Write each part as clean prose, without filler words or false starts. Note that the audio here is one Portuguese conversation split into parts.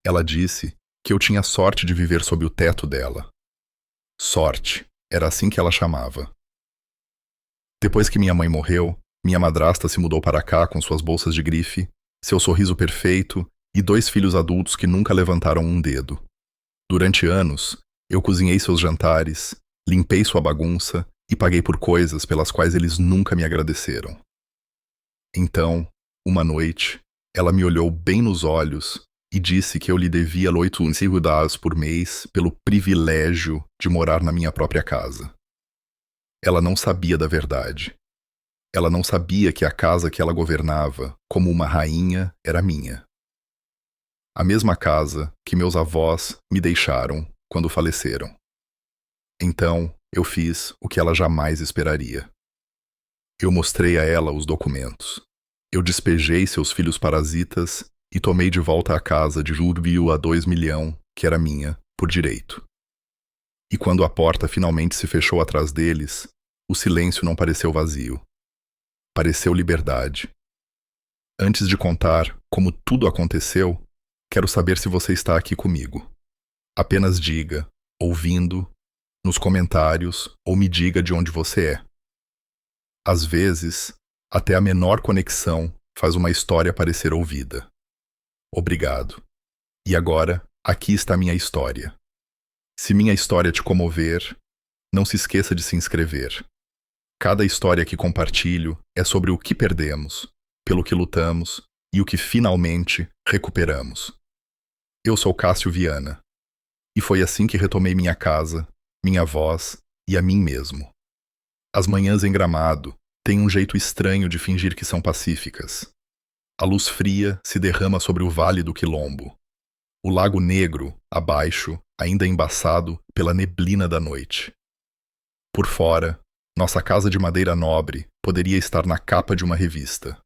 Ela disse que eu tinha sorte de viver sob o teto dela. Sorte, era assim que ela chamava. Depois que minha mãe morreu, minha madrasta se mudou para cá com suas bolsas de grife, seu sorriso perfeito e 2 filhos adultos que nunca levantaram um dedo. Durante anos, eu cozinhei seus jantares, limpei sua bagunça e paguei por coisas pelas quais eles nunca me agradeceram. Então, uma noite, ela me olhou bem nos olhos e disse que eu lhe devia $800 por mês pelo privilégio de morar na minha própria casa. Ela não sabia da verdade. Ela não sabia que a casa que ela governava, como uma rainha, era minha. A mesma casa que meus avós me deixaram quando faleceram. Então, eu fiz o que ela jamais esperaria. Eu mostrei a ela os documentos. Eu despejei seus filhos parasitas e tomei de volta a casa de Júlio a 2 milhões, que era minha, por direito. E quando a porta finalmente se fechou atrás deles, o silêncio não pareceu vazio. Pareceu liberdade. Antes de contar como tudo aconteceu, quero saber se você está aqui comigo. Apenas diga, ouvindo, nos comentários ou me diga de onde você é. Às vezes, até a menor conexão faz uma história parecer ouvida. Obrigado. E agora, aqui está minha história. Se minha história te comover, não se esqueça de se inscrever. Cada história que compartilho é sobre o que perdemos, pelo que lutamos e o que finalmente recuperamos. Eu sou Cássio Viana. E foi assim que retomei minha casa, minha voz e a mim mesmo. As manhãs em Gramado têm um jeito estranho de fingir que são pacíficas. A luz fria se derrama sobre o Vale do Quilombo. O Lago Negro, abaixo, ainda embaçado pela neblina da noite. Por fora, nossa casa de madeira nobre poderia estar na capa de uma revista.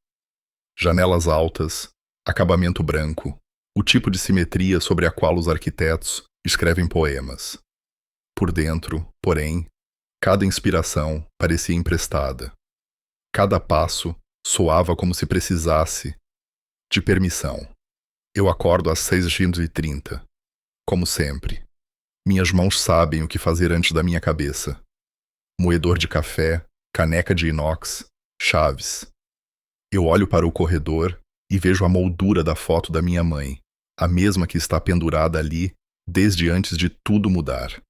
Janelas altas, acabamento branco, o tipo de simetria sobre a qual os arquitetos escrevem poemas. Por dentro, porém, cada inspiração parecia emprestada. Cada passo soava como se precisasse de permissão. Eu acordo às 6h30, como sempre. Minhas mãos sabem o que fazer antes da minha cabeça. Moedor de café, caneca de inox, chaves. Eu olho para o corredor e vejo a moldura da foto da minha mãe, a mesma que está pendurada ali desde antes de tudo mudar.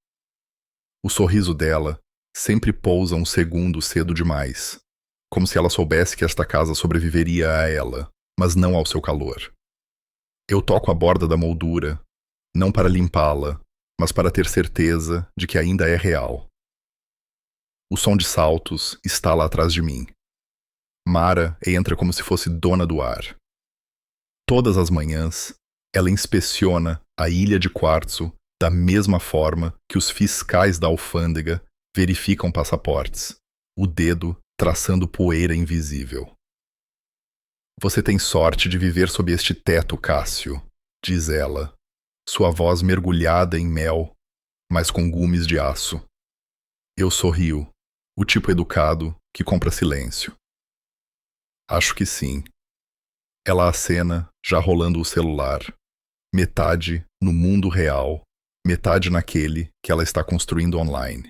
O sorriso dela sempre pousa um segundo cedo demais, como se ela soubesse que esta casa sobreviveria a ela, mas não ao seu calor. Eu toco a borda da moldura, não para limpá-la, mas para ter certeza de que ainda é real. O som de saltos está lá atrás de mim. Mara entra como se fosse dona do ar. Todas as manhãs, ela inspeciona a ilha de quartzo da mesma forma que os fiscais da alfândega verificam passaportes, o dedo traçando poeira invisível. Você tem sorte de viver sob este teto, Cássio, diz ela, sua voz mergulhada em mel, mas com gumes de aço. Eu sorrio, o tipo educado que compra silêncio. Acho que sim. Ela acena, já rolando o celular. Metade no mundo real, metade naquele que ela está construindo online.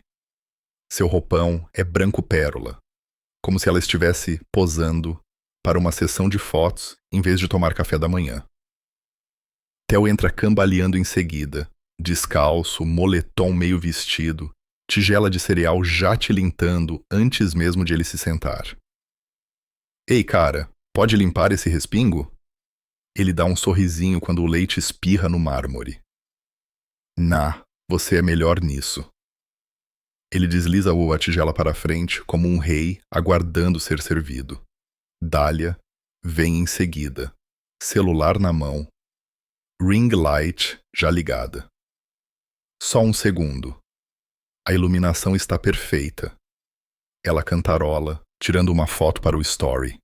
Seu roupão é branco pérola, como se ela estivesse posando para uma sessão de fotos em vez de tomar café da manhã. Theo entra cambaleando em seguida, descalço, moletom meio vestido, tigela de cereal já tilintando antes mesmo de ele se sentar. Ei, cara, pode limpar esse respingo? Ele dá um sorrisinho quando o leite espirra no mármore. Nah, você é melhor nisso. Ele desliza a tigela para frente como um rei aguardando ser servido. Dália vem em seguida, celular na mão, ring light já ligada. Só um segundo. A iluminação está perfeita. Ela cantarola, tirando uma foto para o story.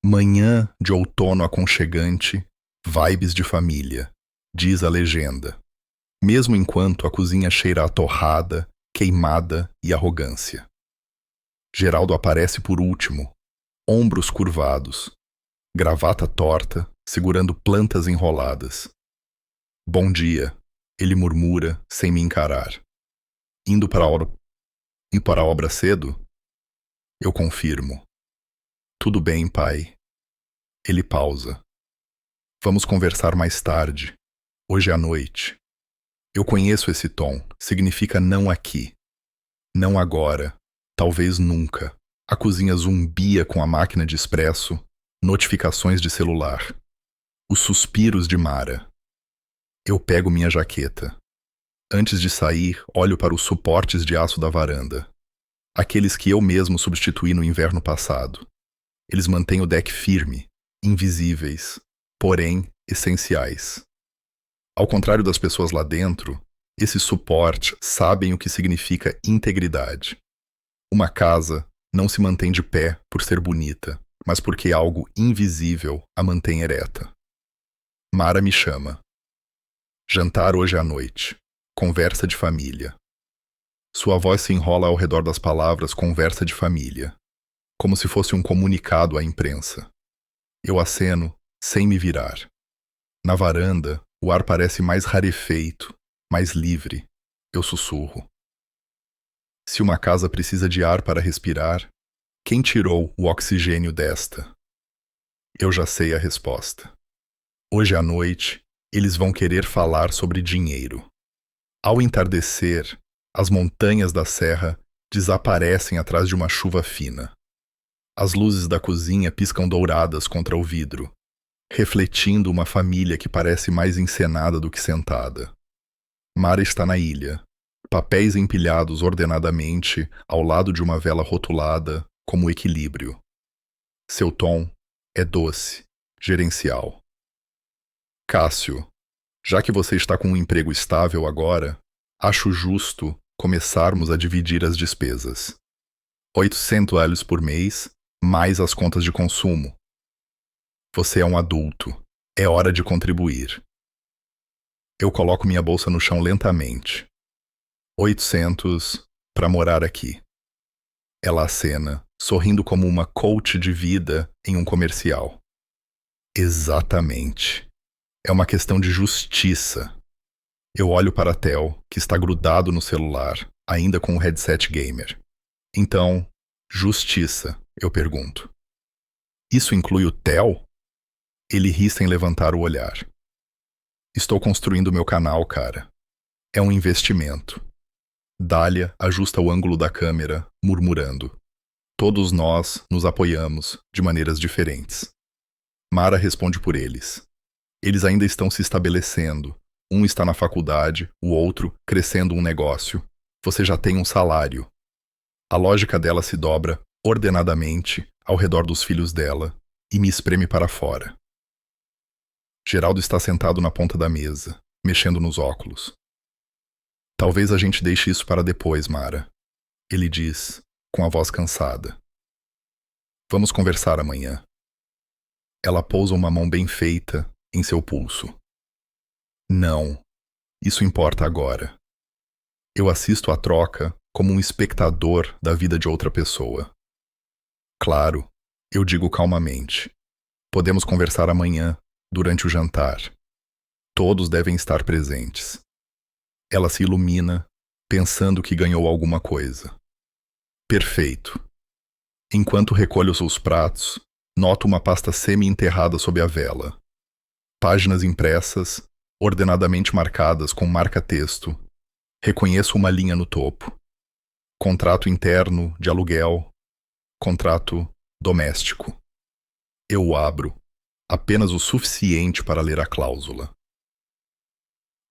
Manhã de outono aconchegante, vibes de família, diz a legenda, mesmo enquanto a cozinha cheira a torrada, queimada e arrogância. Geraldo aparece por último, ombros curvados, gravata torta, segurando plantas enroladas. Bom dia, ele murmura, sem me encarar. Indo para a obra cedo? Eu confirmo. Tudo bem, pai. Ele pausa. Vamos conversar mais tarde. Hoje à noite. Eu conheço esse tom. Significa não aqui. Não agora. Talvez nunca. A cozinha zumbia com a máquina de expresso, notificações de celular. Os suspiros de Mara. Eu pego minha jaqueta. Antes de sair, olho para os suportes de aço da varanda. Aqueles que eu mesmo substituí no inverno passado. Eles mantêm o deck firme, invisíveis, porém essenciais. Ao contrário das pessoas lá dentro, esses suportes sabem o que significa integridade. Uma casa não se mantém de pé por ser bonita, mas porque algo invisível a mantém ereta. Mara me chama. Jantar hoje à noite. Conversa de família. Sua voz se enrola ao redor das palavras conversa de família, como se fosse um comunicado à imprensa. Eu aceno, sem me virar. Na varanda, o ar parece mais rarefeito, mais livre. Eu sussurro. Se uma casa precisa de ar para respirar, quem tirou o oxigênio desta? Eu já sei a resposta. Hoje à noite, eles vão querer falar sobre dinheiro. Ao entardecer, as montanhas da serra desaparecem atrás de uma chuva fina. As luzes da cozinha piscam douradas contra o vidro, refletindo uma família que parece mais encenada do que sentada. Mara está na ilha, papéis empilhados ordenadamente ao lado de uma vela rotulada como equilíbrio. Seu tom é doce, gerencial. Cássio, já que você está com um emprego estável agora, acho justo começarmos a dividir as despesas. $800 por mês, mais as contas de consumo. Você é um adulto. É hora de contribuir. Eu coloco minha bolsa no chão lentamente. 800 para morar aqui. Ela acena, sorrindo como uma coach de vida em um comercial. Exatamente. É uma questão de justiça. Eu olho para Theo, que está grudado no celular, ainda com o headset gamer. Então, justiça, eu pergunto. Isso inclui o Theo? Ele ri sem levantar o olhar. Estou construindo meu canal, cara. É um investimento. Dália ajusta o ângulo da câmera, murmurando. Todos nós nos apoiamos, de maneiras diferentes. Mara responde por eles. Eles ainda estão se estabelecendo. Um está na faculdade, o outro crescendo um negócio. Você já tem um salário. A lógica dela se dobra ordenadamente ao redor dos filhos dela e me espreme para fora. Geraldo está sentado na ponta da mesa, mexendo nos óculos. Talvez a gente deixe isso para depois, Mara. Ele diz, com a voz cansada. Vamos conversar amanhã. Ela pousa uma mão bem feita em seu pulso. Não, isso importa agora. Eu assisto à troca como um espectador da vida de outra pessoa. Claro, eu digo calmamente. Podemos conversar amanhã, durante o jantar. Todos devem estar presentes. Ela se ilumina, pensando que ganhou alguma coisa. Perfeito. Enquanto recolho os pratos, noto uma pasta semi-enterrada sob a vela. Páginas impressas, ordenadamente marcadas com marca-texto. Reconheço uma linha no topo. Contrato interno de aluguel. Contrato doméstico. Eu o abro, apenas o suficiente para ler a cláusula.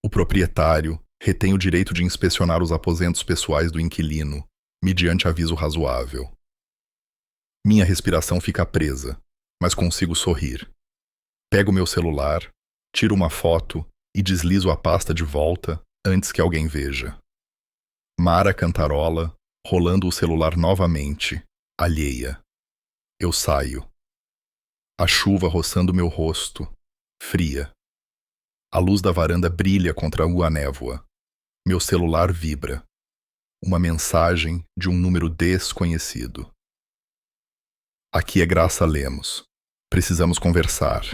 O proprietário retém o direito de inspecionar os aposentos pessoais do inquilino, mediante aviso razoável. Minha respiração fica presa, mas consigo sorrir. Pego meu celular, tiro uma foto e deslizo a pasta de volta antes que alguém veja. Mara cantarola, rolando o celular novamente, alheia. Eu saio. A chuva roçando meu rosto, fria. A luz da varanda brilha contra a névoa. Meu celular vibra. Uma mensagem de um número desconhecido. Aqui é Graça Lemos. Precisamos conversar.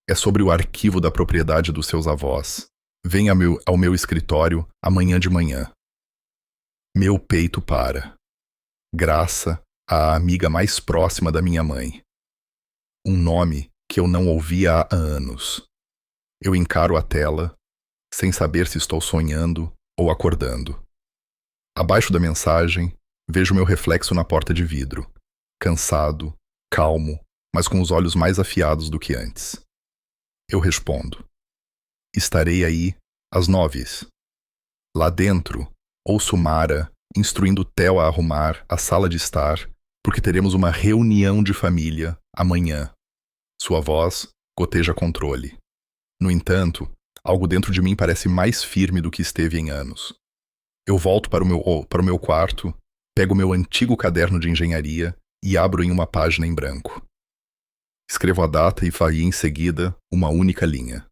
É sobre o arquivo da propriedade dos seus avós. Vem ao meu escritório amanhã de manhã. Meu peito para. Graça, a amiga mais próxima da minha mãe. Um nome que eu não ouvia há anos. Eu encaro a tela, sem saber se estou sonhando ou acordando. Abaixo da mensagem, vejo meu reflexo na porta de vidro, cansado, calmo, mas com os olhos mais afiados do que antes. Eu respondo: estarei aí às 9. Lá dentro, ouço Mara instruindo Theo a arrumar a sala de estar, porque teremos uma reunião de família amanhã. Sua voz goteja controle. No entanto, algo dentro de mim parece mais firme do que esteve em anos. Eu volto para o meu quarto, pego meu antigo caderno de engenharia e abro em uma página em branco. Escrevo a data e faria em seguida uma única linha.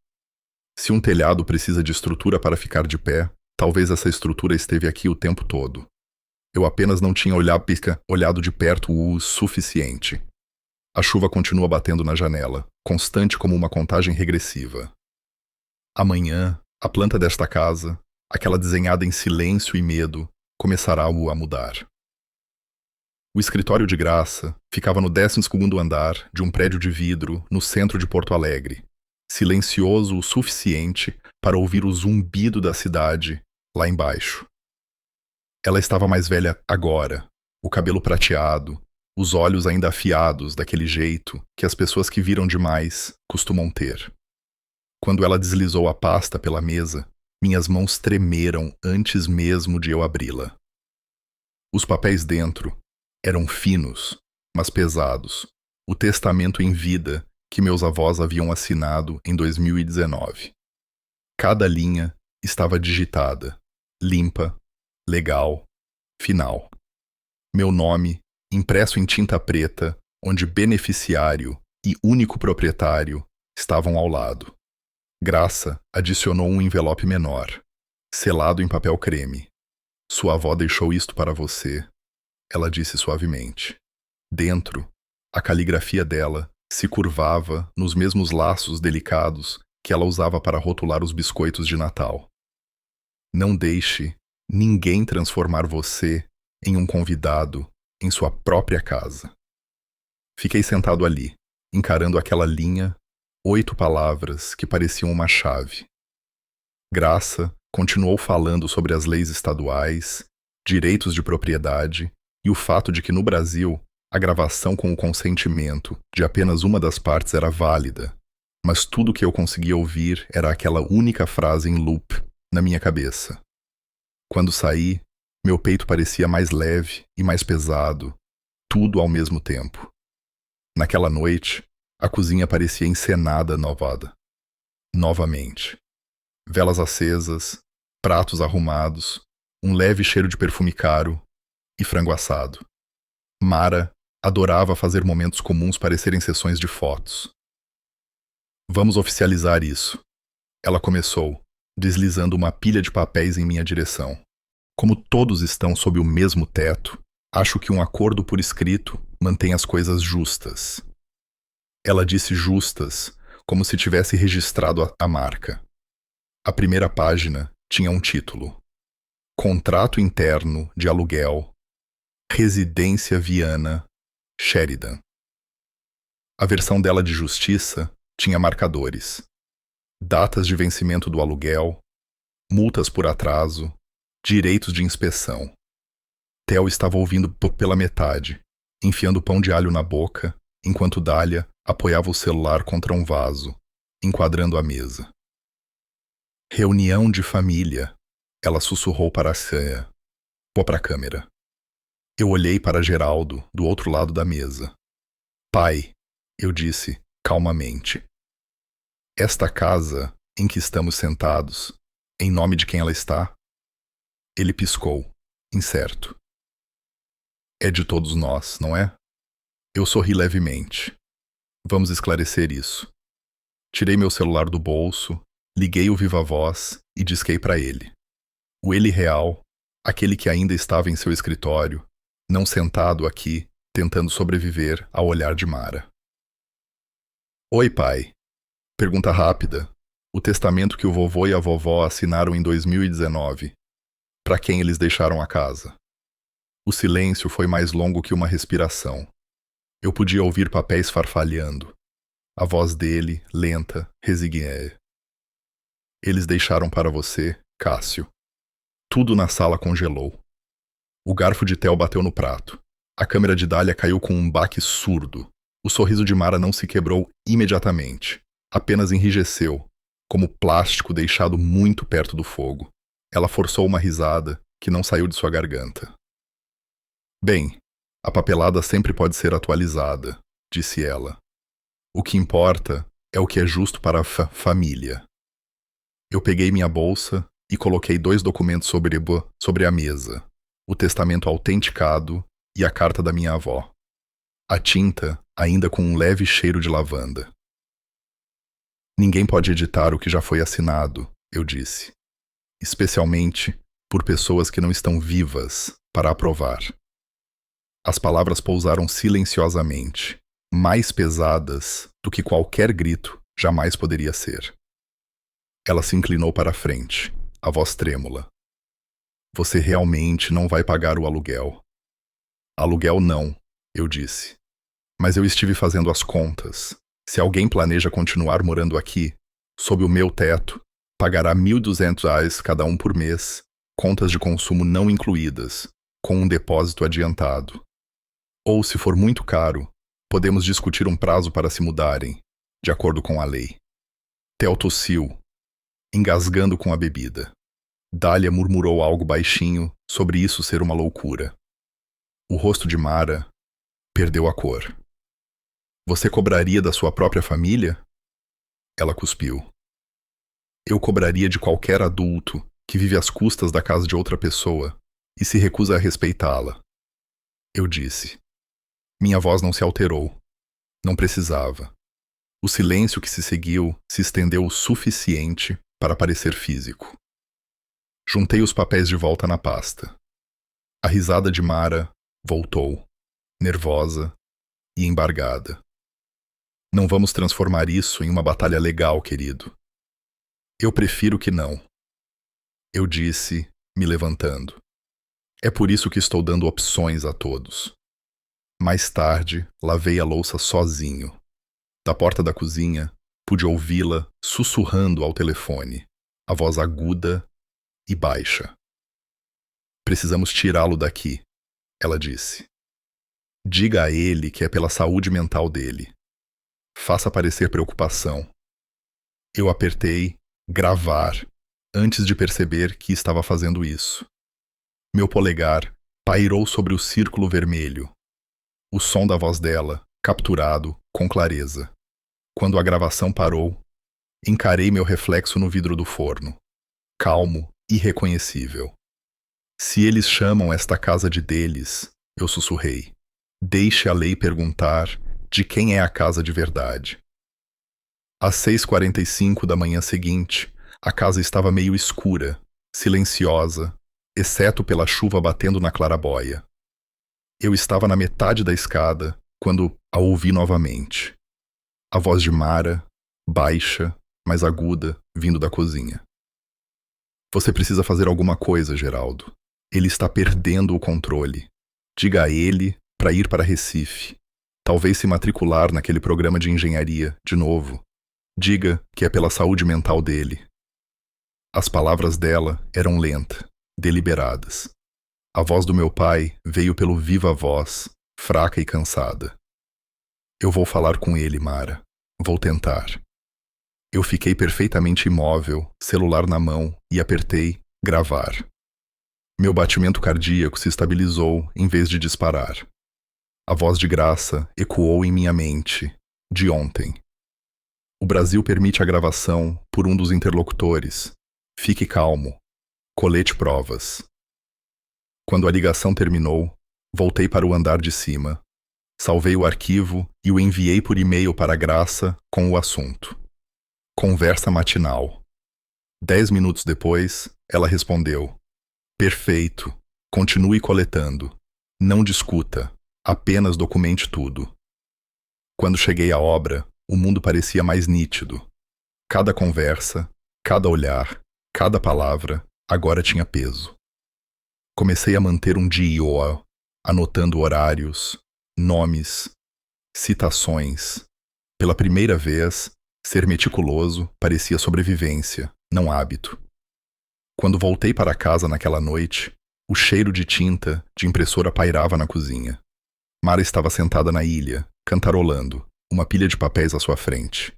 Se um telhado precisa de estrutura para ficar de pé, talvez essa estrutura esteve aqui o tempo todo. Eu apenas não tinha olhado de perto o suficiente. A chuva continua batendo na janela, constante como uma contagem regressiva. Amanhã, a planta desta casa, aquela desenhada em silêncio e medo, começará a mudar. O escritório de Graça ficava no 12º andar de um prédio de vidro no centro de Porto Alegre, silencioso o suficiente para ouvir o zumbido da cidade lá embaixo. Ela estava mais velha agora, o cabelo prateado, os olhos ainda afiados daquele jeito que as pessoas que viram demais costumam ter. Quando ela deslizou a pasta pela mesa, minhas mãos tremeram antes mesmo de eu abri-la. Os papéis dentro eram finos, mas pesados, o testamento em vida que meus avós haviam assinado em 2019. Cada linha estava digitada, limpa, legal, final. Meu nome, impresso em tinta preta, onde beneficiário e único proprietário estavam ao lado. Graça adicionou um envelope menor, selado em papel creme. Sua avó deixou isto para você, ela disse suavemente. Dentro, a caligrafia dela se curvava nos mesmos laços delicados que ela usava para rotular os biscoitos de Natal. Não deixe ninguém transformar você em um convidado em sua própria casa. Fiquei sentado ali, encarando aquela linha, 8 palavras que pareciam uma chave. Graça continuou falando sobre as leis estaduais, direitos de propriedade e o fato de que no Brasil a gravação com o consentimento de apenas uma das partes era válida, mas tudo o que eu conseguia ouvir era aquela única frase em loop na minha cabeça. Quando saí, meu peito parecia mais leve e mais pesado, tudo ao mesmo tempo. Naquela noite, a cozinha parecia encenada novamente. Velas acesas, pratos arrumados, um leve cheiro de perfume caro e frango assado. Mara adorava fazer momentos comuns parecerem sessões de fotos. Vamos oficializar isso. Ela começou, deslizando uma pilha de papéis em minha direção. Como todos estão sob o mesmo teto, acho que um acordo por escrito mantém as coisas justas. Ela disse justas, como se tivesse registrado a marca. A primeira página tinha um título: Contrato Interno de Aluguel, Residência Viana, Sheridan. A versão dela de justiça tinha marcadores: datas de vencimento do aluguel, multas por atraso, direitos de inspeção. Theo estava ouvindo pela metade, enfiando pão de alho na boca, enquanto Dália apoiava o celular contra um vaso, enquadrando a mesa. Reunião de família, ela sussurrou para a ceia. Pô para a câmera. Eu olhei para Geraldo, do outro lado da mesa. Pai, eu disse, calmamente. Esta casa em que estamos sentados, em nome de quem ela está? Ele piscou, incerto. É de todos nós, não é? Eu sorri levemente. Vamos esclarecer isso. Tirei meu celular do bolso, liguei o viva-voz e disquei para ele. O ele real, aquele que ainda estava em seu escritório, não sentado aqui, tentando sobreviver ao olhar de Mara. Oi, pai. Pergunta rápida, O testamento que o vovô e a vovó assinaram em 2019. Para quem eles deixaram a casa. O silêncio foi mais longo que uma respiração. Eu podia ouvir papéis farfalhando. A voz dele, lenta, resignée. Eles deixaram para você, Cássio. Tudo na sala congelou. O garfo de Theo bateu no prato. A câmera de Dália caiu com um baque surdo. O sorriso de Mara não se quebrou imediatamente. Apenas enrijeceu, como plástico deixado muito perto do fogo. Ela forçou uma risada que não saiu de sua garganta. Bem, a papelada sempre pode ser atualizada, disse ela. O que importa é o que é justo para a família. Eu peguei minha bolsa e coloquei 2 documentos sobre a mesa. O testamento autenticado e a carta da minha avó. A tinta ainda com um leve cheiro de lavanda. Ninguém pode editar o que já foi assinado, eu disse. Especialmente por pessoas que não estão vivas para aprovar. As palavras pousaram silenciosamente, mais pesadas do que qualquer grito jamais poderia ser. Ela se inclinou para a frente, a voz trêmula. Você realmente não vai pagar o aluguel. Aluguel não, eu disse. Mas eu estive fazendo as contas. Se alguém planeja continuar morando aqui, sob o meu teto, pagará R$1.200 cada um por mês, contas de consumo não incluídas, com um depósito adiantado. Ou, se for muito caro, podemos discutir um prazo para se mudarem, de acordo com a lei. Theo tossiu, engasgando com a bebida. Dália murmurou algo baixinho sobre isso ser uma loucura. O rosto de Mara perdeu a cor. Você cobraria da sua própria família? Ela cuspiu. Eu cobraria de qualquer adulto que vive às custas da casa de outra pessoa e se recusa a respeitá-la. Eu disse. Minha voz não se alterou. Não precisava. O silêncio que se seguiu se estendeu o suficiente para parecer físico. Juntei os papéis de volta na pasta. A risada de Mara voltou, nervosa e embargada. Não vamos transformar isso em uma batalha legal, querido. Eu prefiro que não. Eu disse, me levantando. É por isso que estou dando opções a todos. Mais tarde, lavei a louça sozinho. Da porta da cozinha, pude ouvi-la sussurrando ao telefone, a voz aguda e baixa. Precisamos tirá-lo daqui, ela disse. Diga a ele que é pela saúde mental dele. Faça parecer preocupação. Eu apertei gravar antes de perceber que estava fazendo isso. Meu polegar pairou sobre o círculo vermelho. O som da voz dela, capturado com clareza. Quando a gravação parou, encarei meu reflexo no vidro do forno. Calmo, irreconhecível. Se eles chamam esta casa de deles, eu sussurrei. Deixe a lei perguntar de quem é a casa de verdade. Às 6h45 da manhã seguinte, a casa estava meio escura, silenciosa, exceto pela chuva batendo na claraboia. Eu estava na metade da escada quando a ouvi novamente. A voz de Mara, baixa, mas aguda, vindo da cozinha. Você precisa fazer alguma coisa, Geraldo. Ele está perdendo o controle. Diga a ele para ir para Recife. Talvez se matricular naquele programa de engenharia, de novo. Diga que é pela saúde mental dele. As palavras dela eram lentas, deliberadas. A voz do meu pai veio pelo viva voz, fraca e cansada. Eu vou falar com ele, Mara. Vou tentar. Eu fiquei perfeitamente imóvel, celular na mão, e apertei gravar. Meu batimento cardíaco se estabilizou em vez de disparar. A voz de Graça ecoou em minha mente, de ontem. O Brasil permite a gravação por um dos interlocutores. Fique calmo. Colete provas. Quando a ligação terminou, voltei para o andar de cima. Salvei o arquivo e o enviei por e-mail para a Graça com o assunto. Conversa matinal. 10 minutos depois, ela respondeu. Perfeito. Continue coletando. Não discuta. Apenas documente tudo. Quando cheguei à obra, o mundo parecia mais nítido. Cada conversa, cada olhar, cada palavra agora tinha peso. Comecei a manter um diário, anotando horários, nomes, citações. Pela primeira vez, ser meticuloso parecia sobrevivência, não hábito. Quando voltei para casa naquela noite, o cheiro de tinta de impressora pairava na cozinha. Mara estava sentada na ilha, cantarolando, uma pilha de papéis à sua frente.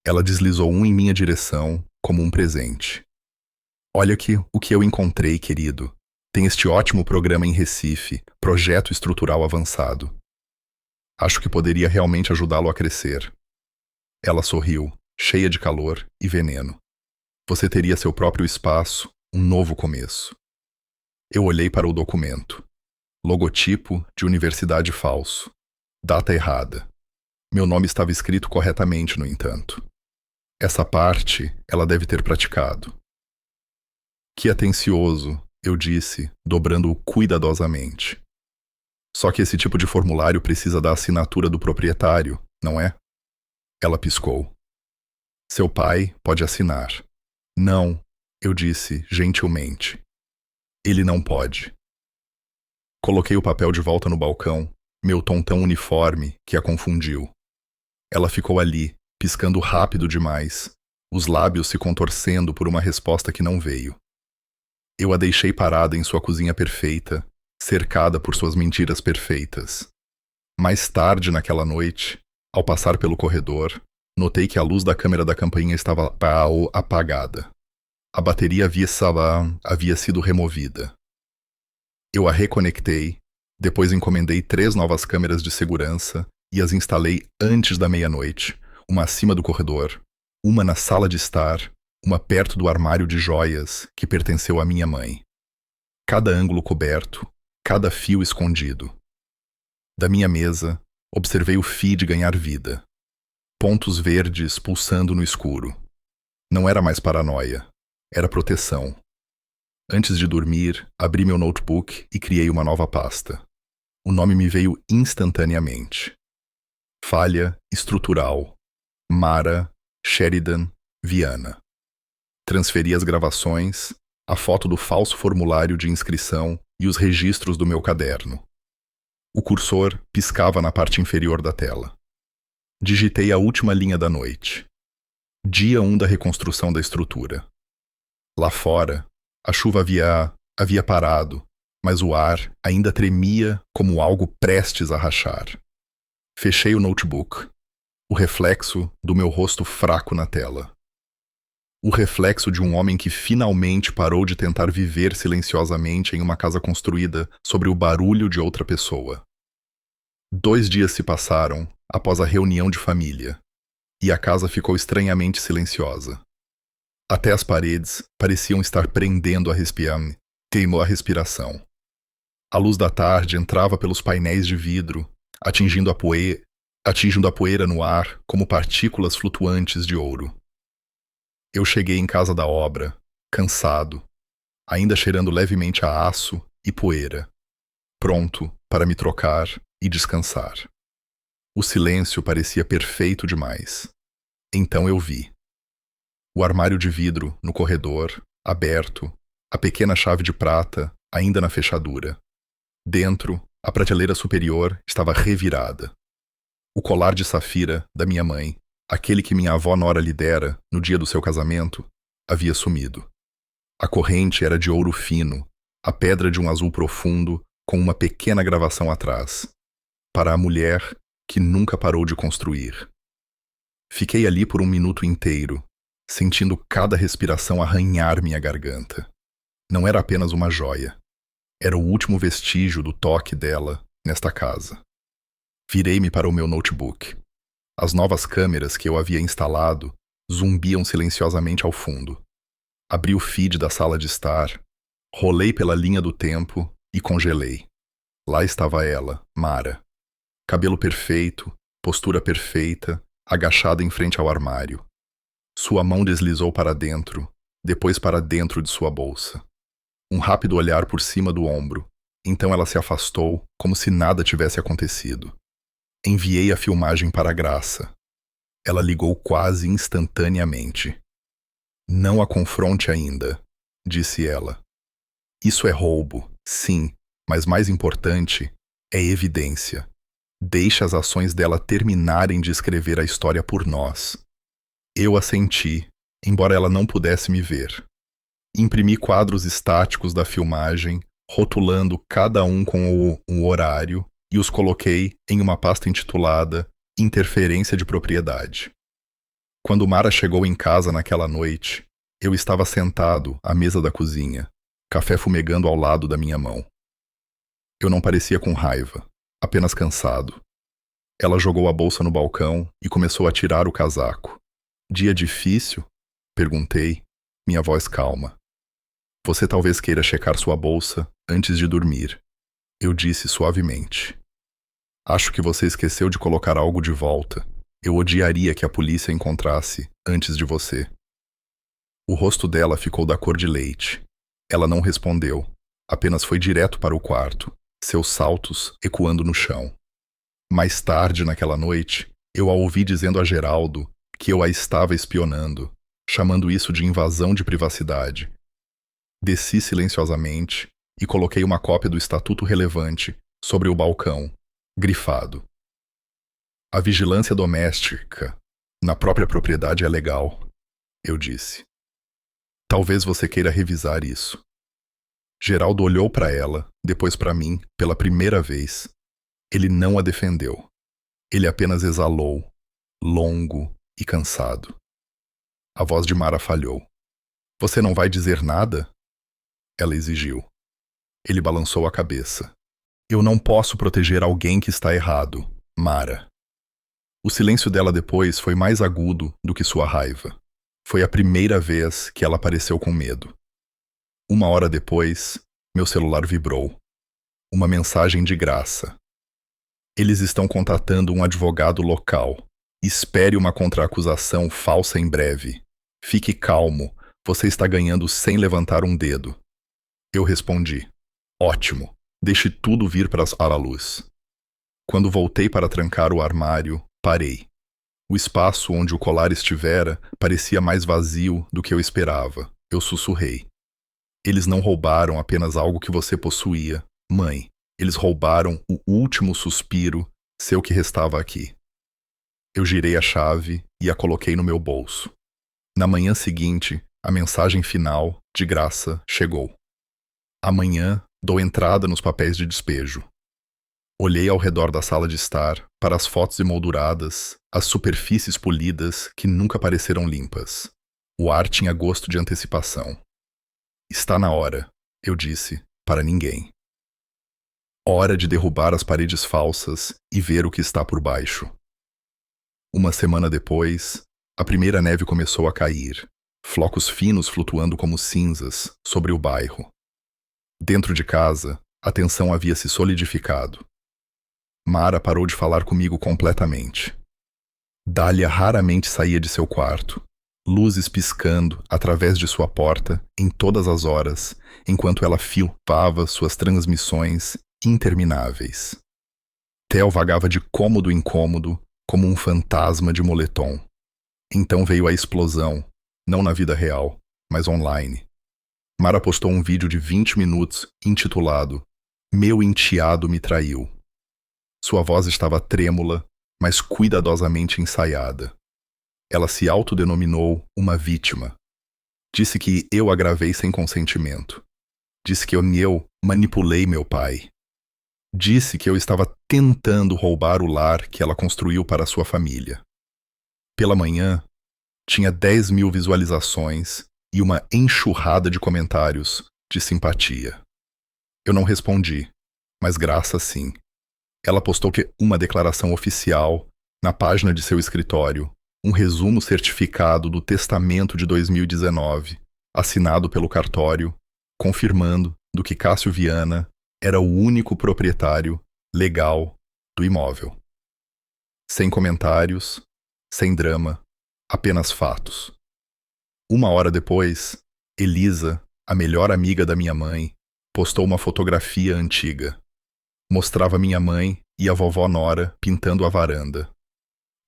Ela deslizou um em minha direção, como um presente. Olha o que eu encontrei, querido. Tem este ótimo programa em Recife, Projeto Estrutural Avançado. Acho que poderia realmente ajudá-lo a crescer. Ela sorriu, cheia de calor e veneno. Você teria seu próprio espaço, um novo começo. Eu olhei para o documento. Logotipo de universidade falso. Data errada. Meu nome estava escrito corretamente, no entanto. Essa parte ela deve ter praticado. Que atencioso, eu disse, dobrando-o cuidadosamente. Só que esse tipo de formulário precisa da assinatura do proprietário, não é? Ela piscou. Seu pai pode assinar. Não, eu disse gentilmente. Ele não pode. Coloquei o papel de volta no balcão, meu tom tão uniforme que a confundiu. Ela ficou ali, piscando rápido demais, os lábios se contorcendo por uma resposta que não veio. Eu a deixei parada em sua cozinha perfeita, cercada por suas mentiras perfeitas. Mais tarde naquela noite, ao passar pelo corredor, notei que a luz da câmera da campainha estava apagada. A bateria havia sido removida. Eu a reconectei, depois encomendei 3 novas câmeras de segurança e as instalei antes da meia-noite, uma acima do corredor, uma na sala de estar, uma perto do armário de joias que pertenceu à minha mãe. Cada ângulo coberto, cada fio escondido. Da minha mesa, observei o feed ganhar vida. Pontos verdes pulsando no escuro. Não era mais paranoia, era proteção. Antes de dormir, abri meu notebook e criei uma nova pasta. O nome me veio instantaneamente. Falha estrutural. Mara Sheridan Viana. Transferi as gravações, a foto do falso formulário de inscrição e os registros do meu caderno. O cursor piscava na parte inferior da tela. Digitei a última linha da noite. Dia 1 da reconstrução da estrutura. Lá fora, a chuva havia parado, mas o ar ainda tremia como algo prestes a rachar. Fechei o notebook. O reflexo do meu rosto fraco na tela. O reflexo de um homem que finalmente parou de tentar viver silenciosamente em uma casa construída sobre o barulho de outra pessoa. 2 dias se passaram após a reunião de família, e a casa ficou estranhamente silenciosa. Até as paredes pareciam estar prendendo a respiração. A luz da tarde entrava pelos painéis de vidro, atingindo a poeira no ar como partículas flutuantes de ouro. Eu cheguei em casa da obra, cansado, ainda cheirando levemente a aço e poeira, pronto para me trocar e descansar. O silêncio parecia perfeito demais. Então eu vi. O armário de vidro no corredor, aberto, a pequena chave de prata ainda na fechadura. Dentro, a prateleira superior estava revirada. O colar de safira da minha mãe, aquele que minha avó Nora lhe dera no dia do seu casamento, havia sumido. A corrente era de ouro fino, a pedra de um azul profundo, com uma pequena gravação atrás. Para a mulher que nunca parou de construir. Fiquei ali por 1 minuto inteiro, sentindo cada respiração arranhar minha garganta. Não era apenas uma joia. Era o último vestígio do toque dela nesta casa. Virei-me para o meu notebook. As novas câmeras que eu havia instalado zumbiam silenciosamente ao fundo. Abri o feed da sala de estar, rolei pela linha do tempo e congelei. Lá estava ela, Mara. Cabelo perfeito, postura perfeita, agachada em frente ao armário. Sua mão deslizou para dentro, depois para dentro de sua bolsa. Um rápido olhar por cima do ombro, então ela se afastou como se nada tivesse acontecido. Enviei a filmagem para a Graça. Ela ligou quase instantaneamente. Não a confronte ainda, disse ela. Isso é roubo, sim, mas mais importante é evidência. Deixe as ações dela terminarem de escrever a história por nós. Eu assenti, embora ela não pudesse me ver. Imprimi quadros estáticos da filmagem, rotulando cada um com o horário, e os coloquei em uma pasta intitulada Interferência de Propriedade. Quando Mara chegou em casa naquela noite, eu estava sentado à mesa da cozinha, café fumegando ao lado da minha mão. Eu não parecia com raiva, apenas cansado. Ela jogou a bolsa no balcão e começou a tirar o casaco. Dia difícil? Perguntei, minha voz calma. Você talvez queira checar sua bolsa antes de dormir, eu disse suavemente. Acho que você esqueceu de colocar algo de volta. Eu odiaria que a polícia encontrasse antes de você. O rosto dela ficou da cor de leite. Ela não respondeu, apenas foi direto para o quarto, seus saltos ecoando no chão. Mais tarde naquela noite, eu a ouvi dizendo a Geraldo que eu a estava espionando, chamando isso de invasão de privacidade. Desci silenciosamente e coloquei uma cópia do Estatuto Relevante sobre o balcão, grifado. A vigilância doméstica na própria propriedade é legal, eu disse. Talvez você queira revisar isso. Geraldo olhou para ela, depois para mim, pela primeira vez. Ele não a defendeu. Ele apenas exalou, longo e cansado. A voz de Mara falhou. Você não vai dizer nada? Ela exigiu. Ele balançou a cabeça. Eu não posso proteger alguém que está errado, Mara. O silêncio dela depois foi mais agudo do que sua raiva. Foi a primeira vez que ela pareceu com medo. 1 hora depois, meu celular vibrou. Uma mensagem de graça. Eles estão contratando um advogado local. Espere uma contra-acusação falsa em breve. Fique calmo, você está ganhando sem levantar um dedo. Eu respondi. Ótimo, deixe tudo vir para a luz. Quando voltei para trancar o armário, parei. O espaço onde o colar estivera parecia mais vazio do que eu esperava. Eu sussurrei. Eles não roubaram apenas algo que você possuía, mãe. Eles roubaram o último suspiro, seu que restava aqui. Eu girei a chave e a coloquei no meu bolso. Na manhã seguinte, a mensagem final, de graça, chegou. Amanhã, dou entrada nos papéis de despejo. Olhei ao redor da sala de estar, para as fotos emolduradas, as superfícies polidas que nunca pareceram limpas. O ar tinha gosto de antecipação. Está na hora, eu disse, para ninguém. Hora de derrubar as paredes falsas e ver o que está por baixo. 1 semana depois, a primeira neve começou a cair, flocos finos flutuando como cinzas sobre o bairro. Dentro de casa, a tensão havia se solidificado. Mara parou de falar comigo completamente. Dália raramente saía de seu quarto, luzes piscando através de sua porta em todas as horas, enquanto ela filmava suas transmissões intermináveis. Theo vagava de cômodo em cômodo, como um fantasma de moletom. Então veio a explosão, não na vida real, mas online. Mara postou um vídeo de 20 minutos intitulado Meu enteado me traiu. Sua voz estava trêmula, mas cuidadosamente ensaiada. Ela se autodenominou uma vítima. Disse que eu a gravei sem consentimento. Disse que eu manipulei meu pai. Disse que eu estava tentando roubar o lar que ela construiu para sua família. Pela manhã, tinha 10.000 visualizações e uma enxurrada de comentários de simpatia. Eu não respondi, mas graça sim. Ela postou uma declaração oficial na página de seu escritório, um resumo certificado do testamento de 2019, assinado pelo cartório, confirmando do que Cássio Viana era o único proprietário legal do imóvel. Sem comentários, sem drama, apenas fatos. 1 hora depois, Elisa, a melhor amiga da minha mãe, postou uma fotografia antiga. Mostrava minha mãe e a vovó Nora pintando a varanda.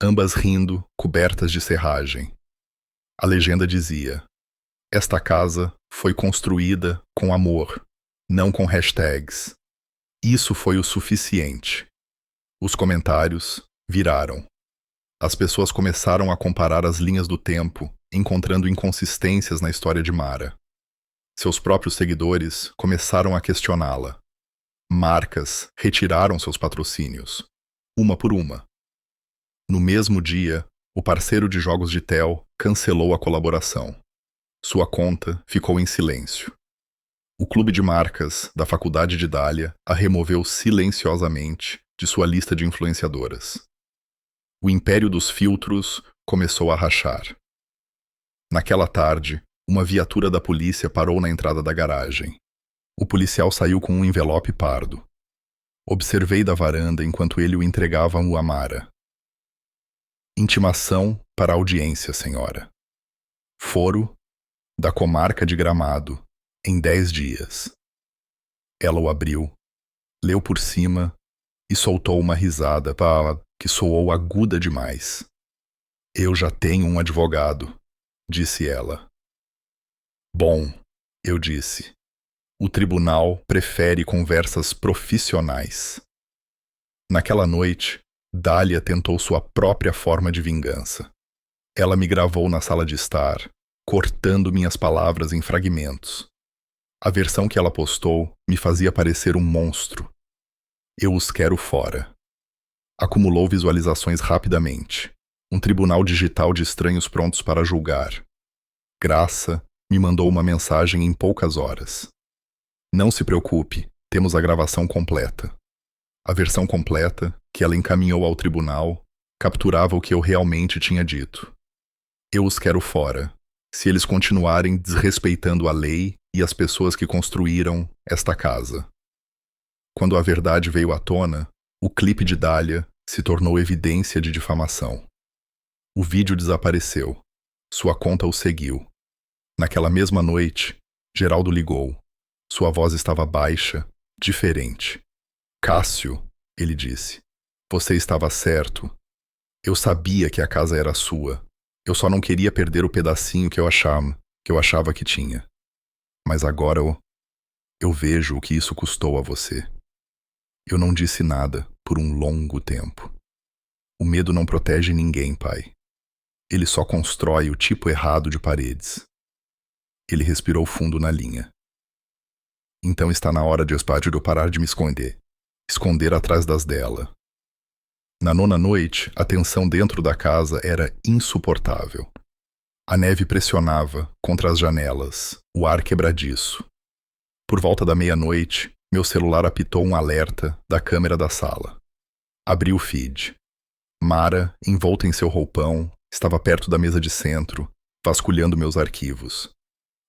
ambas rindo, cobertas de serragem. A legenda dizia: esta casa foi construída com amor, não com hashtags. Isso foi o suficiente. Os comentários viraram. As pessoas começaram a comparar as linhas do tempo, encontrando inconsistências na história de Mara. Seus próprios seguidores começaram a questioná-la. Marcas retiraram seus patrocínios, uma por uma. No mesmo dia, o parceiro de jogos de Tel cancelou a colaboração. Sua conta ficou em silêncio. O clube de marcas da Faculdade de Dália a removeu silenciosamente de sua lista de influenciadoras. O império dos filtros começou a rachar. Naquela tarde, uma viatura da polícia parou na entrada da garagem. O policial saiu com um envelope pardo. Observei da varanda enquanto ele o entregava a Mara. Intimação para audiência, senhora. Foro da comarca de Gramado, em 10 dias. Ela o abriu, leu por cima e soltou uma risada que soou aguda demais. Eu já tenho um advogado, disse ela. Bom, eu disse. O tribunal prefere conversas profissionais. Naquela noite, Dália tentou sua própria forma de vingança. Ela me gravou na sala de estar, cortando minhas palavras em fragmentos. A versão que ela postou me fazia parecer um monstro. Eu os quero fora. Acumulou visualizações rapidamente. Um tribunal digital de estranhos prontos para julgar. Graça me mandou uma mensagem em poucas horas. Não se preocupe, temos a gravação completa. A versão completa, que ela encaminhou ao tribunal, capturava o que eu realmente tinha dito. Eu os quero fora, se eles continuarem desrespeitando a lei e as pessoas que construíram esta casa. Quando a verdade veio à tona, o clipe de Dália se tornou evidência de difamação. O vídeo desapareceu. Sua conta o seguiu. Naquela mesma noite, Geraldo ligou. Sua voz estava baixa, diferente. Cássio, ele disse, você estava certo. Eu sabia que a casa era sua. Eu só não queria perder o pedacinho que eu achava que tinha. Mas agora eu vejo o que isso custou a você. Eu não disse nada por um longo tempo. O medo não protege ninguém, pai. Ele só constrói o tipo errado de paredes. Ele respirou fundo na linha. Então está na hora de eu parar de me esconder. Esconder atrás das dela. Na 9ª noite, a tensão dentro da casa era insuportável. A neve pressionava contra as janelas, o ar quebradiço. Por volta da meia-noite, meu celular apitou um alerta da câmera da sala. Abri o feed. Mara, envolta em seu roupão, estava perto da mesa de centro, vasculhando meus arquivos.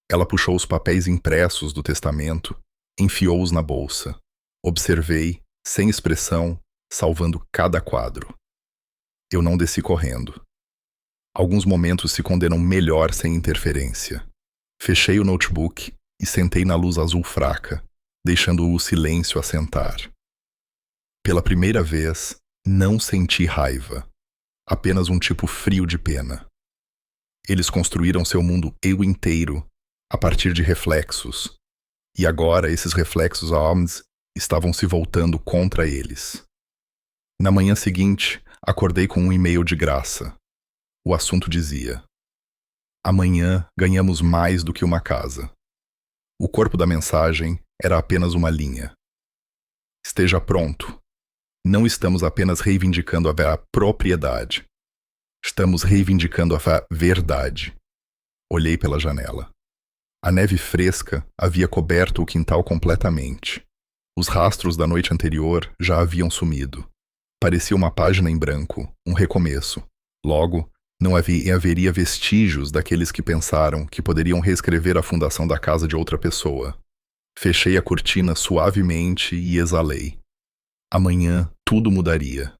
Ela puxou os papéis impressos do testamento, enfiou-os na bolsa. Observei, sem expressão, salvando cada quadro. Eu não desci correndo. Alguns momentos se condenam melhor sem interferência. Fechei o notebook e sentei na luz azul fraca, deixando o silêncio assentar. Pela primeira vez, não senti raiva. Apenas um tipo frio de pena. Eles construíram seu mundo eu inteiro, a partir de reflexos. E agora esses reflexos estavam se voltando contra eles. Na manhã seguinte, acordei com um e-mail de Graça. O assunto dizia: amanhã ganhamos mais do que uma casa. O corpo da mensagem era apenas uma linha. Esteja pronto. Não estamos apenas reivindicando a propriedade. Estamos reivindicando a verdade. Olhei pela janela. A neve fresca havia coberto o quintal completamente. Os rastros da noite anterior já haviam sumido. Parecia uma página em branco, um recomeço. Logo, não haveria vestígios daqueles que pensaram que poderiam reescrever a fundação da casa de outra pessoa. Fechei a cortina suavemente e exalei. Amanhã tudo mudaria.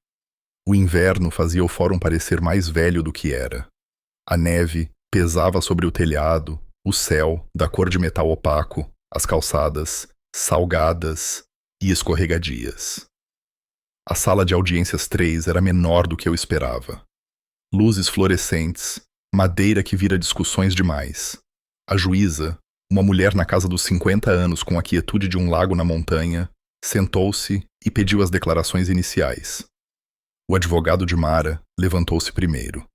O inverno fazia o fórum parecer mais velho do que era. A neve pesava sobre o telhado, o céu, da cor de metal opaco, as calçadas, salgadas e escorregadias. A sala de audiências 3 era menor do que eu esperava. luzes fluorescentes, madeira que vira discussões demais. A juíza, uma mulher na casa dos 50 anos com a quietude de um lago na montanha, sentou-se e pediu as declarações iniciais. O advogado de Mara levantou-se primeiro.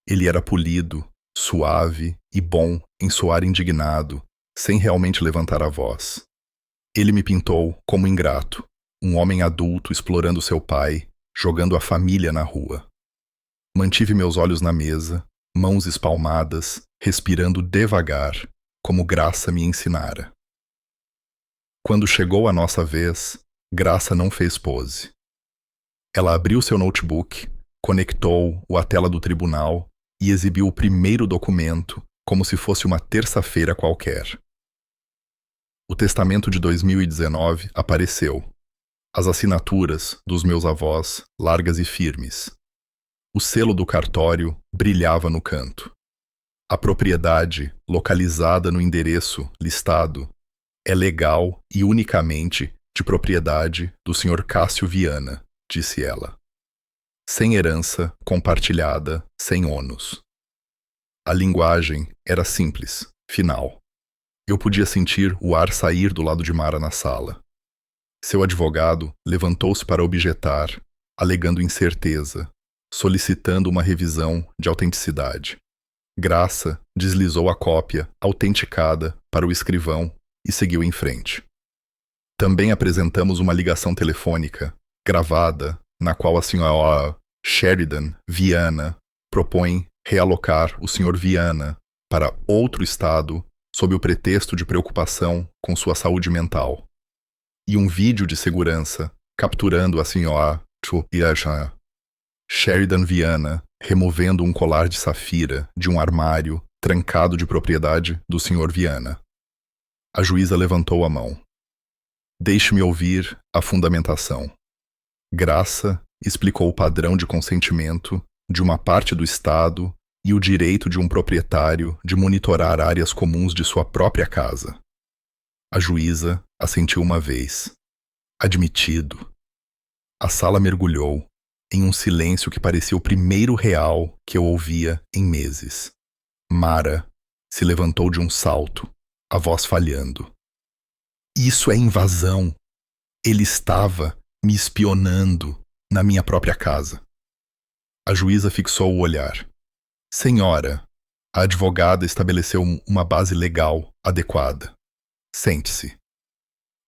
Ele era polido, suave e bom em soar indignado, sem realmente levantar a voz. Ele me pintou como ingrato, um homem adulto explorando seu pai, jogando a família na rua. Mantive meus olhos na mesa, mãos espalmadas, respirando devagar, como Graça me ensinara. Quando chegou a nossa vez, Graça não fez pose. Ela abriu seu notebook, conectou-o à tela do tribunal e exibiu o primeiro documento como se fosse uma terça-feira qualquer. O testamento de 2019 apareceu. As assinaturas dos meus avós, largas e firmes. O selo do cartório brilhava no canto. A propriedade, localizada no endereço listado, é legal e unicamente de propriedade do Sr. Cássio Viana, disse ela. Sem herança, compartilhada, sem ônus. A linguagem era simples, final. Eu podia sentir o ar sair do lado de Mara na sala. Seu advogado levantou-se para objetar, alegando incerteza, solicitando uma revisão de autenticidade. Graça deslizou a cópia, autenticada, para o escrivão e seguiu em frente. Também apresentamos uma ligação telefônica, gravada, na qual a senhora Sheridan Viana propõe realocar o Sr. Viana para outro estado sob o pretexto de preocupação com sua saúde mental. E um vídeo de segurança capturando a senhora Sheridan Viana removendo um colar de safira de um armário trancado de propriedade do Sr. Viana. A juíza levantou a mão. Deixe-me ouvir a fundamentação. Graça explicou o padrão de consentimento de uma parte do Estado e o direito de um proprietário de monitorar áreas comuns de sua própria casa. A juíza assentiu uma vez. Admitido. A sala mergulhou em um silêncio que parecia o primeiro real que eu ouvia em meses. Mara se levantou de um salto, a voz falhando. Isso é invasão. Ele estava me espionando na minha própria casa. A juíza fixou o olhar. Senhora, a advogada estabeleceu uma base legal adequada. Sente-se.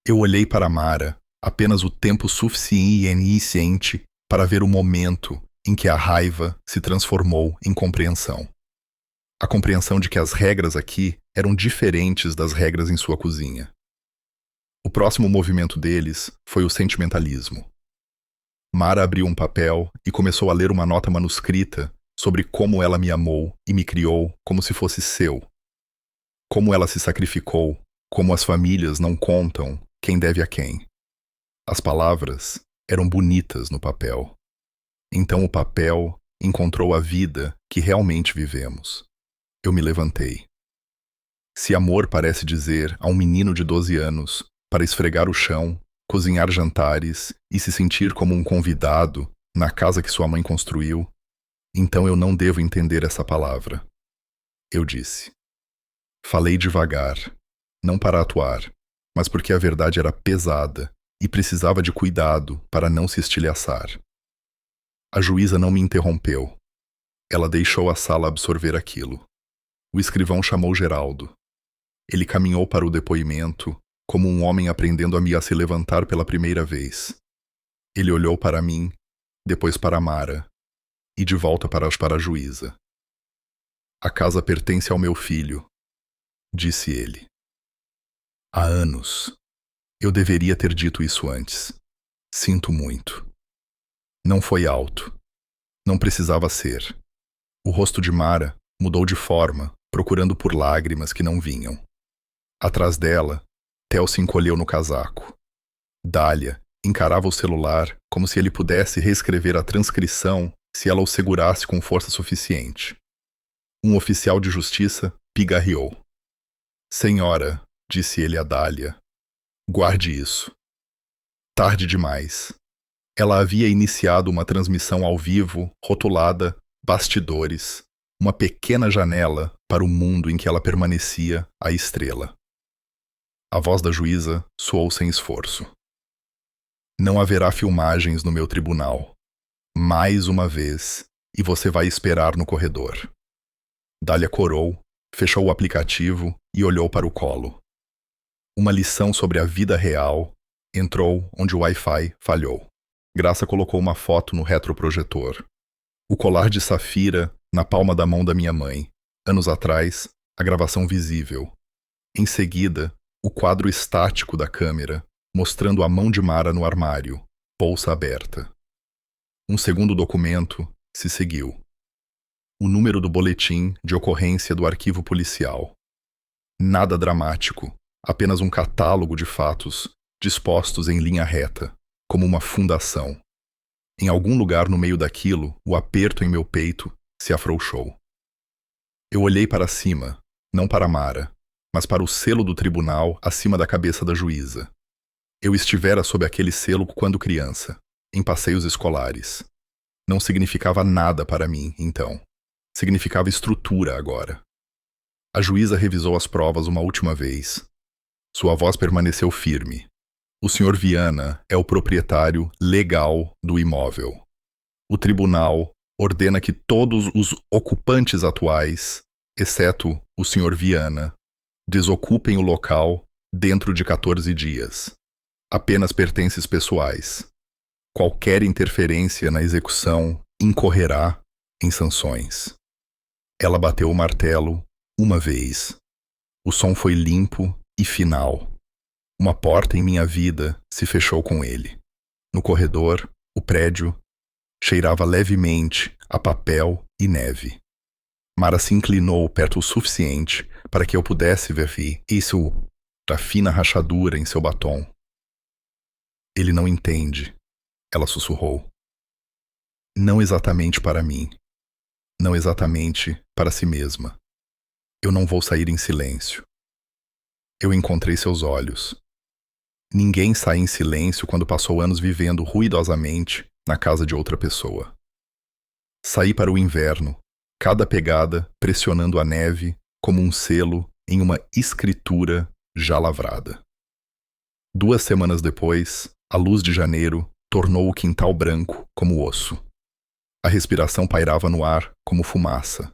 Eu olhei para Mara apenas o tempo suficiente para ver o momento em que a raiva se transformou em compreensão. A compreensão de que as regras aqui eram diferentes das regras em sua cozinha. O próximo movimento deles foi o sentimentalismo. Mara abriu um papel e começou a ler uma nota manuscrita sobre como ela me amou e me criou como se fosse seu. Como ela se sacrificou, como as famílias não contam quem deve a quem. As palavras eram bonitas no papel. Então o papel encontrou a vida que realmente vivemos. Eu me levantei. Se amor parece dizer a um menino de 12 anos para esfregar o chão, cozinhar jantares e se sentir como um convidado na casa que sua mãe construiu, então eu não devo entender essa palavra. Eu disse. Falei devagar, não para atuar, mas porque a verdade era pesada e precisava de cuidado para não se estilhaçar. A juíza não me interrompeu. Ela deixou a sala absorver aquilo. O escrivão chamou Geraldo. Ele caminhou para o depoimento, como um homem aprendendo a se levantar pela primeira vez. Ele olhou para mim, depois para Mara, e de volta para a juíza. A casa pertence ao meu filho, disse ele. Há anos. Eu deveria ter dito isso antes. Sinto muito. Não foi alto. Não precisava ser. O rosto de Mara mudou de forma, procurando por lágrimas que não vinham. Atrás dela, Theo se encolheu no casaco. Dália encarava o celular como se ele pudesse reescrever a transcrição se ela o segurasse com força suficiente. Um oficial de justiça pigarreou. Senhora, disse ele a Dália, guarde isso. Tarde demais. Ela havia iniciado uma transmissão ao vivo, rotulada bastidores, uma pequena janela para o mundo em que ela permanecia a estrela. A voz da juíza soou sem esforço. Não haverá filmagens no meu tribunal. Mais uma vez, e você vai esperar no corredor. Dália corou, fechou o aplicativo e olhou para o colo. Uma lição sobre a vida real entrou onde o Wi-Fi falhou. Graça colocou uma foto no retroprojetor. O colar de safira na palma da mão da minha mãe. Anos atrás, a gravação visível. Em seguida, o quadro estático da câmera, mostrando a mão de Mara no armário, bolsa aberta. Um segundo documento se seguiu. O número do boletim de ocorrência do arquivo policial. Nada dramático, apenas um catálogo de fatos dispostos em linha reta, como uma fundação. Em algum lugar no meio daquilo, o aperto em meu peito se afrouxou. Eu olhei para cima, não para Mara, mas para o selo do tribunal acima da cabeça da juíza. Eu estivera sob aquele selo quando criança, em passeios escolares. Não significava nada para mim, então. Significava estrutura agora. A juíza revisou as provas uma última vez. Sua voz permaneceu firme. O Sr. Viana é o proprietário legal do imóvel. O tribunal ordena que todos os ocupantes atuais, exceto o Sr. Viana, desocupem o local dentro de 14 dias. Apenas pertences pessoais. Qualquer interferência na execução incorrerá em sanções. Ela bateu o martelo uma vez. O som foi limpo e final. Uma porta em minha vida se fechou com ele. No corredor, o prédio cheirava levemente a papel e neve. Mara se inclinou perto o suficiente para que eu pudesse ver isso da fina rachadura em seu batom. Ele não entende, ela sussurrou. Não exatamente para mim. Não exatamente para si mesma. Eu não vou sair em silêncio. Eu encontrei seus olhos. Ninguém sai em silêncio quando passou anos vivendo ruidosamente na casa de outra pessoa. Saí para o inverno, cada pegada pressionando a neve como um selo em uma escritura já lavrada. 2 semanas depois, a luz de janeiro tornou o quintal branco como osso. A respiração pairava no ar como fumaça.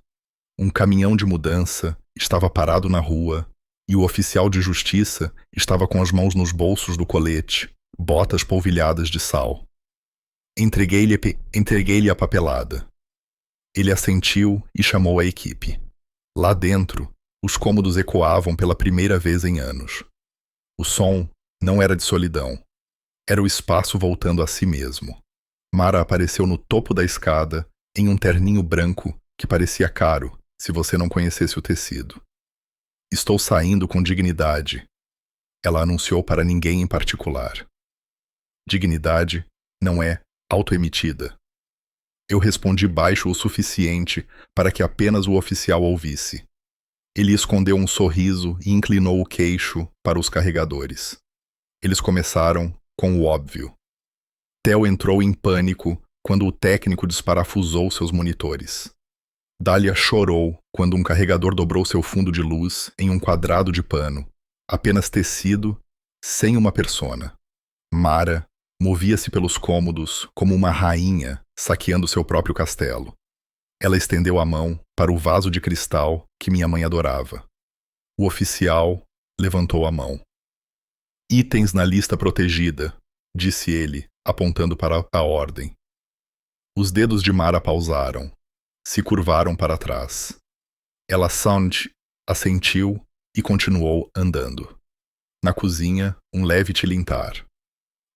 Um caminhão de mudança estava parado na rua e o oficial de justiça estava com as mãos nos bolsos do colete, botas polvilhadas de sal. Entreguei-lhe a papelada. Ele assentiu e chamou a equipe. Lá dentro, os cômodos ecoavam pela primeira vez em anos. O som não era de solidão. Era o espaço voltando a si mesmo. Mara apareceu no topo da escada, em um terninho branco que parecia caro se você não conhecesse o tecido. Estou saindo com dignidade. Ela anunciou para ninguém em particular. Dignidade não é autoemitida. Eu respondi baixo o suficiente para que apenas o oficial ouvisse. Ele escondeu um sorriso e inclinou o queixo para os carregadores. Eles começaram com o óbvio. Theo entrou em pânico quando o técnico desparafusou seus monitores. Dália chorou quando um carregador dobrou seu fundo de luz em um quadrado de pano, apenas tecido, sem uma persona. Mara movia-se pelos cômodos como uma rainha saqueando seu próprio castelo. Ela estendeu a mão para o vaso de cristal que minha mãe adorava. O oficial levantou a mão. Itens na lista protegida, disse ele, apontando para a ordem. Os dedos de Mara pausaram, se curvaram para trás. Ela assentiu e continuou andando. Na cozinha, um leve tilintar.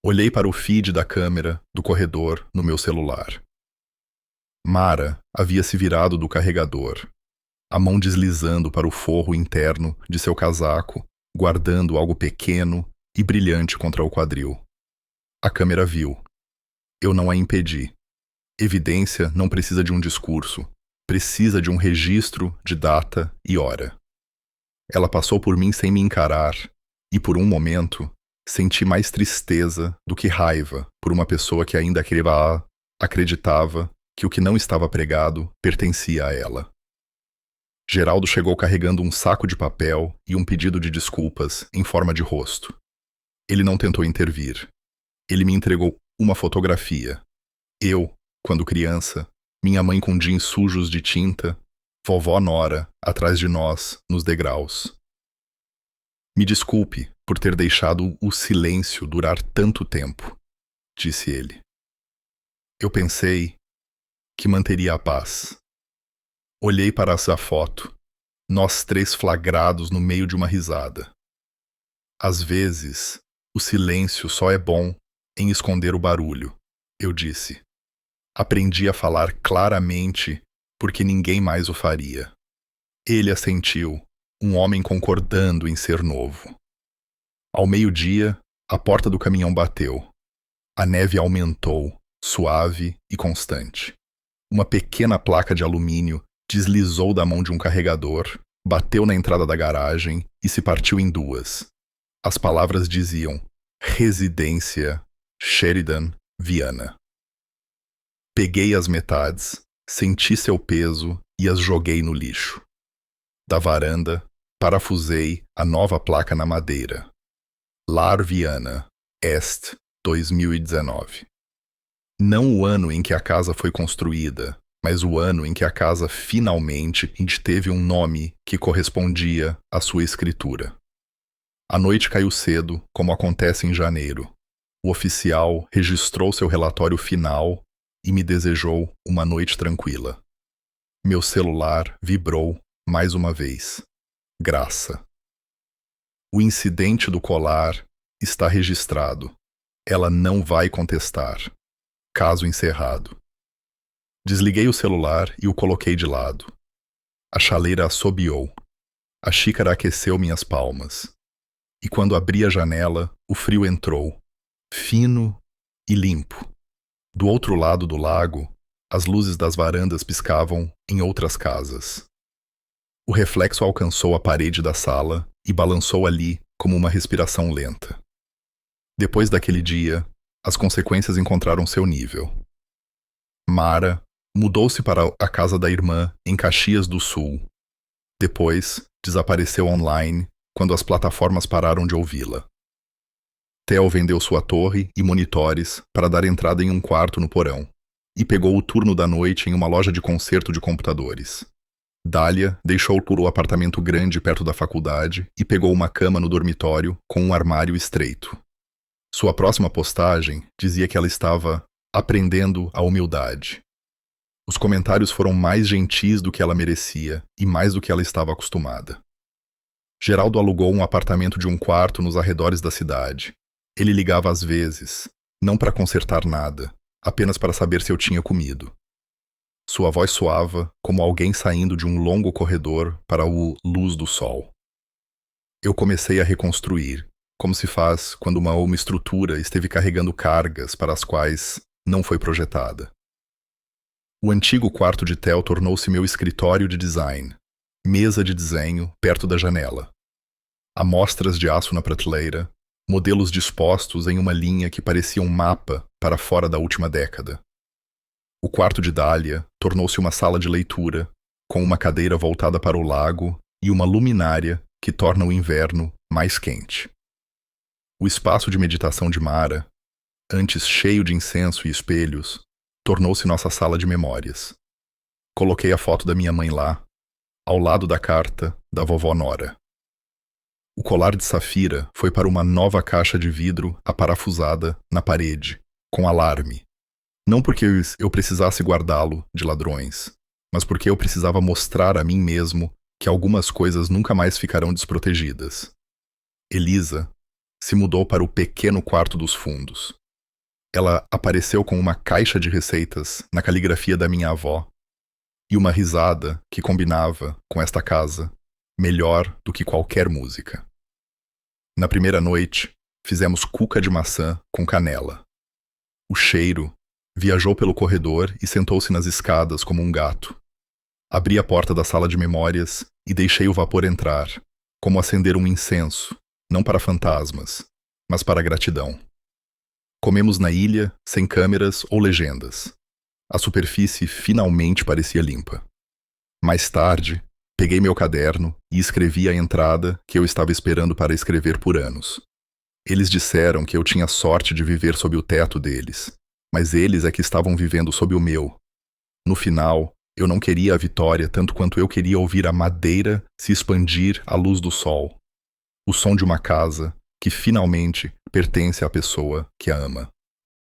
Olhei para o feed da câmera do corredor no meu celular. Mara havia se virado do carregador, a mão deslizando para o forro interno de seu casaco, guardando algo pequeno e brilhante contra o quadril. A câmera viu. Eu não a impedi. Evidência não precisa de um discurso. Precisa de um registro de data e hora. Ela passou por mim sem me encarar, e por um momento senti mais tristeza do que raiva por uma pessoa que ainda acreditava que o que não estava pregado pertencia a ela. Geraldo chegou carregando um saco de papel e um pedido de desculpas em forma de rosto. Ele não tentou intervir. Ele me entregou uma fotografia. Eu, quando criança, minha mãe com jeans sujos de tinta, vovó Nora atrás de nós, nos degraus. Me desculpe por ter deixado o silêncio durar tanto tempo, disse ele. Eu pensei que manteria a paz. Olhei para essa foto, nós três flagrados no meio de uma risada. Às vezes, o silêncio só é bom em esconder o barulho, eu disse. Aprendi a falar claramente porque ninguém mais o faria. Ele assentiu, um homem concordando em ser novo. Ao meio-dia, a porta do caminhão bateu. A neve aumentou, suave e constante. Uma pequena placa de alumínio deslizou da mão de um carregador, bateu na entrada da garagem e se partiu em duas. As palavras diziam Residência Sheridan Viana. Peguei as metades, senti seu peso e as joguei no lixo. Da varanda, parafusei a nova placa na madeira. Lar Viana, Est, 2019. Não o ano em que a casa foi construída, mas o ano em que a casa finalmente teve um nome que correspondia à sua escritura. A noite caiu cedo, como acontece em janeiro. O oficial registrou seu relatório final e me desejou uma noite tranquila. Meu celular vibrou mais uma vez. Graça. O incidente do colar está registrado. Ela não vai contestar. Caso encerrado. Desliguei o celular e o coloquei de lado. A chaleira assobiou. A xícara aqueceu minhas palmas. E quando abri a janela, o frio entrou, fino e limpo. Do outro lado do lago, as luzes das varandas piscavam em outras casas. O reflexo alcançou a parede da sala e balançou ali como uma respiração lenta. Depois daquele dia, as consequências encontraram seu nível. Mara mudou-se para a casa da irmã em Caxias do Sul. Depois, desapareceu online quando as plataformas pararam de ouvi-la. Theo vendeu sua torre e monitores para dar entrada em um quarto no porão e pegou o turno da noite em uma loja de conserto de computadores. Dália deixou o apartamento grande perto da faculdade e pegou uma cama no dormitório com um armário estreito. Sua próxima postagem dizia que ela estava aprendendo a humildade. Os comentários foram mais gentis do que ela merecia e mais do que ela estava acostumada. Geraldo alugou um apartamento de um quarto nos arredores da cidade. Ele ligava às vezes, não para consertar nada, apenas para saber se eu tinha comido. Sua voz soava como alguém saindo de um longo corredor para o luz do sol. Eu comecei a reconstruir, como se faz quando uma estrutura esteve carregando cargas para as quais não foi projetada. O antigo quarto de Theo tornou-se meu escritório de design, mesa de desenho perto da janela. Amostras de aço na prateleira, modelos dispostos em uma linha que parecia um mapa para fora da última década. O quarto de Dália tornou-se uma sala de leitura, com uma cadeira voltada para o lago e uma luminária que torna o inverno mais quente. O espaço de meditação de Mara, antes cheio de incenso e espelhos, tornou-se nossa sala de memórias. Coloquei a foto da minha mãe lá, ao lado da carta da vovó Nora. O colar de safira foi para uma nova caixa de vidro aparafusada na parede, com alarme. Não porque eu precisasse guardá-lo de ladrões, mas porque eu precisava mostrar a mim mesmo que algumas coisas nunca mais ficarão desprotegidas. Elisa se mudou para o pequeno quarto dos fundos. Ela apareceu com uma caixa de receitas na caligrafia da minha avó e uma risada que combinava com esta casa melhor do que qualquer música. Na primeira noite, fizemos cuca de maçã com canela. O cheiro viajou pelo corredor e sentou-se nas escadas como um gato. Abri a porta da sala de memórias e deixei o vapor entrar, como acender um incenso, não para fantasmas, mas para gratidão. Comemos na ilha, sem câmeras ou legendas. A superfície finalmente parecia limpa. Mais tarde, peguei meu caderno e escrevi a entrada que eu estava esperando para escrever por anos. Eles disseram que eu tinha sorte de viver sob o teto deles, mas eles é que estavam vivendo sob o meu. No final, eu não queria a vitória tanto quanto eu queria ouvir a madeira se expandir à luz do sol. O som de uma casa que finalmente pertence à pessoa que a ama.